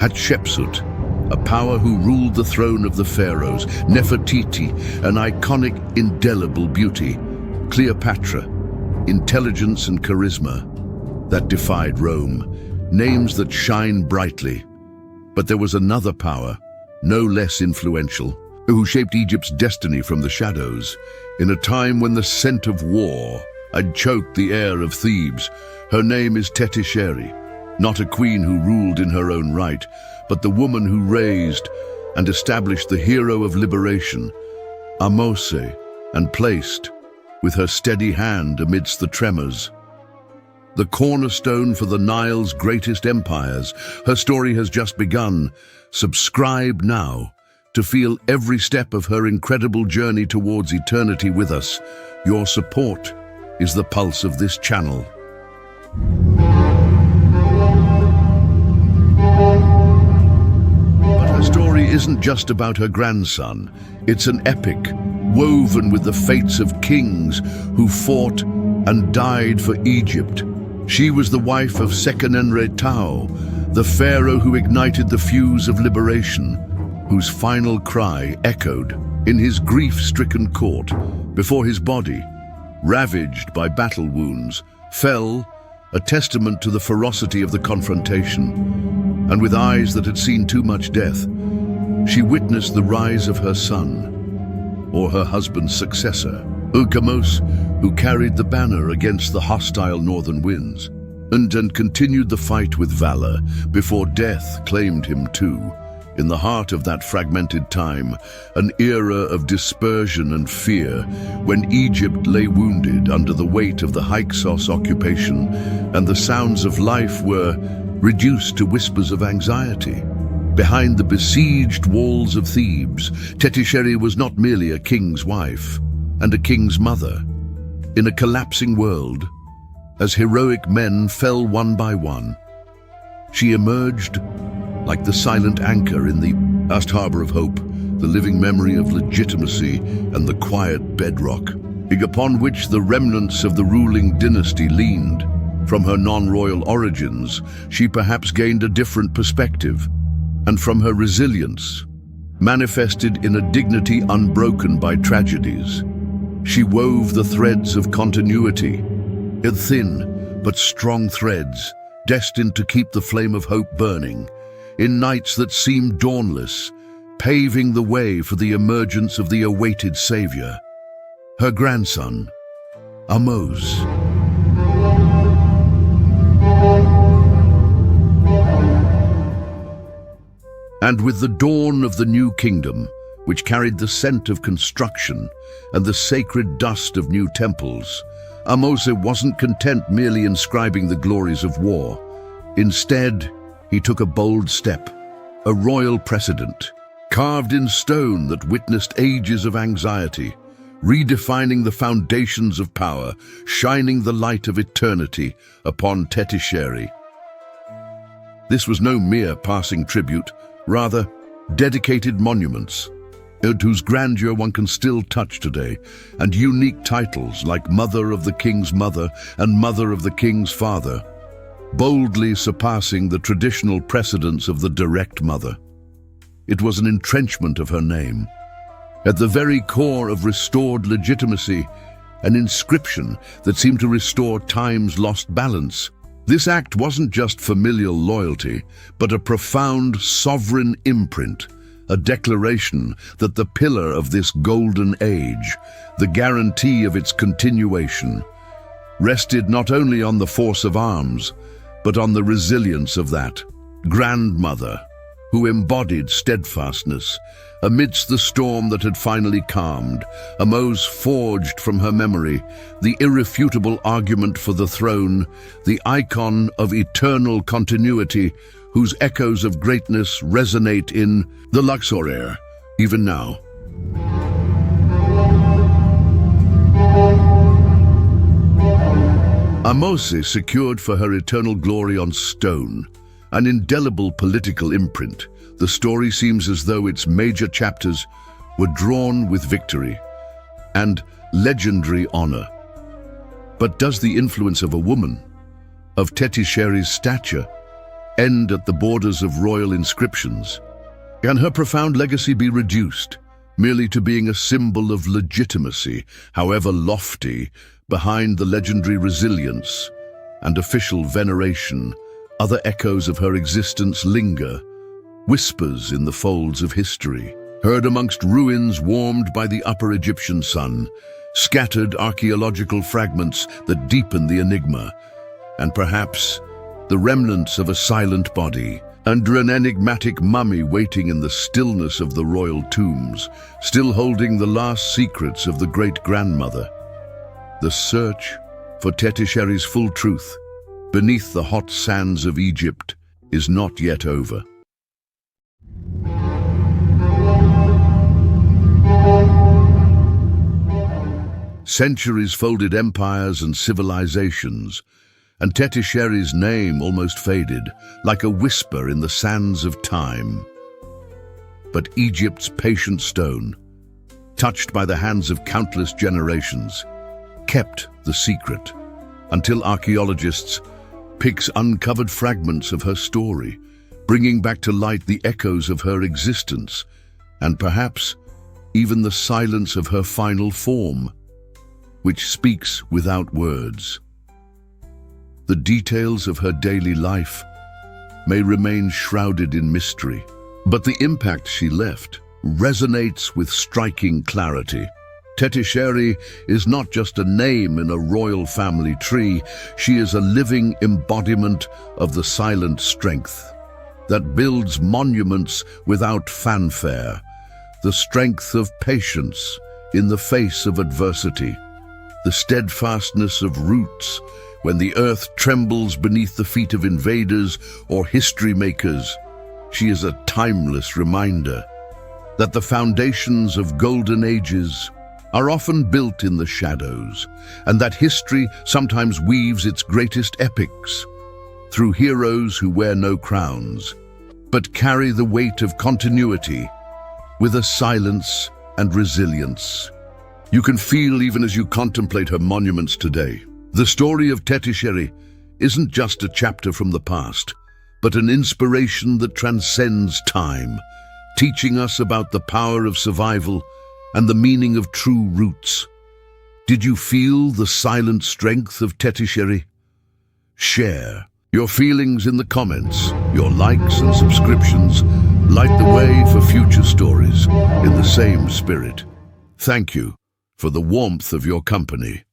Hatshepsut, a power who ruled the throne of the pharaohs. Nefertiti, an iconic, indelible beauty. Cleopatra, intelligence and charisma that defied Rome. Names that shine brightly. But there was another power, no less influential, who shaped Egypt's destiny from the shadows. In a time when the scent of war had choked the air of Thebes, her name is Tetisheri, not a queen who ruled in her own right, but the woman who raised and established the hero of liberation, Ahmose, and placed, with her steady hand amidst the tremors, the cornerstone for the Nile's greatest empires. Her story has just begun. Subscribe now to feel every step of her incredible journey towards eternity with us. Your support is the pulse of this channel. But her story isn't just about her grandson. It's an epic, woven with the fates of kings who fought and died for Egypt. She was the wife of Seqenenre, the pharaoh who ignited the fuse of liberation, whose final cry echoed in his grief-stricken court before his body, ravaged by battle wounds, fell, a testament to the ferocity of the confrontation. And with eyes that had seen too much death, she witnessed the rise of her son, or her husband's successor, Kamose, who carried the banner against the hostile northern winds, and continued the fight with valor before death claimed him too. In the heart of that fragmented time, an era of dispersion and fear, when Egypt lay wounded under the weight of the Hyksos occupation, and the sounds of life were reduced to whispers of anxiety. Behind the besieged walls of Thebes, Tetisheri was not merely a king's wife and a king's mother. In a collapsing world, as heroic men fell one by one, she emerged like the silent anchor in the vast harbor of hope, the living memory of legitimacy and the quiet bedrock upon which the remnants of the ruling dynasty leaned. From her non-royal origins, she perhaps gained a different perspective, and from her resilience, manifested in a dignity unbroken by tragedies. She wove the threads of continuity, thin but strong threads, destined to keep the flame of hope burning, in nights that seemed dawnless, paving the way for the emergence of the awaited savior, her grandson, Ahmose. And with the dawn of the new kingdom, which carried the scent of construction and the sacred dust of new temples, Ahmose wasn't content merely inscribing the glories of war. Instead, he took a bold step, a royal precedent, carved in stone that witnessed ages of anxiety, redefining the foundations of power, shining the light of eternity upon Tetisheri. This was no mere passing tribute, rather dedicated monuments, whose grandeur one can still touch today, and unique titles like Mother of the King's Mother and Mother of the King's Father, boldly surpassing the traditional precedents of the direct mother. It was an entrenchment of her name. At the very core of restored legitimacy, an inscription that seemed to restore time's lost balance. This act wasn't just familial loyalty, but a profound sovereign imprint, a declaration that the pillar of this golden age, the guarantee of its continuation, rested not only on the force of arms, but on the resilience of that grandmother who embodied steadfastness. Amidst the storm that had finally calmed, Ahmose forged from her memory the irrefutable argument for the throne, the icon of eternal continuity, whose echoes of greatness resonate in the Luxor even now. Ahmose secured for her eternal glory on stone, an indelible political imprint. The story seems as though its major chapters were drawn with victory and legendary honor. But does the influence of a woman, of Tetisheri's stature, end at the borders of royal inscriptions? Can her profound legacy be reduced merely to being a symbol of legitimacy, however lofty, behind the legendary resilience and official veneration? Other echoes of her existence linger, whispers in the folds of history, heard amongst ruins warmed by the upper Egyptian sun, scattered archaeological fragments that deepen the enigma, and perhaps the remnants of a silent body, under an enigmatic mummy waiting in the stillness of the royal tombs, still holding the last secrets of the great-grandmother. The search for Tetisheri's full truth beneath the hot sands of Egypt is not yet over. Centuries folded empires and civilizations, and Tetisheri's name almost faded, like a whisper in the sands of time. But Egypt's patient stone, touched by the hands of countless generations, kept the secret, until archaeologists picked uncovered fragments of her story, bringing back to light the echoes of her existence, and perhaps even the silence of her final form, which speaks without words. The details of her daily life may remain shrouded in mystery, but the impact she left resonates with striking clarity. Tetisheri is not just a name in a royal family tree, she is a living embodiment of the silent strength that builds monuments without fanfare, the strength of patience in the face of adversity, the steadfastness of roots when the earth trembles beneath the feet of invaders or history makers. She is a timeless reminder that the foundations of golden ages are often built in the shadows, and that history sometimes weaves its greatest epics through heroes who wear no crowns, but carry the weight of continuity with a silence and resilience you can feel even as you contemplate her monuments today. The story of Tetisheri isn't just a chapter from the past, but an inspiration that transcends time, teaching us about the power of survival and the meaning of true roots. Did you feel the silent strength of Tetisheri? Share your feelings in the comments. Your likes and subscriptions light the way for future stories in the same spirit. Thank you for the warmth of your company.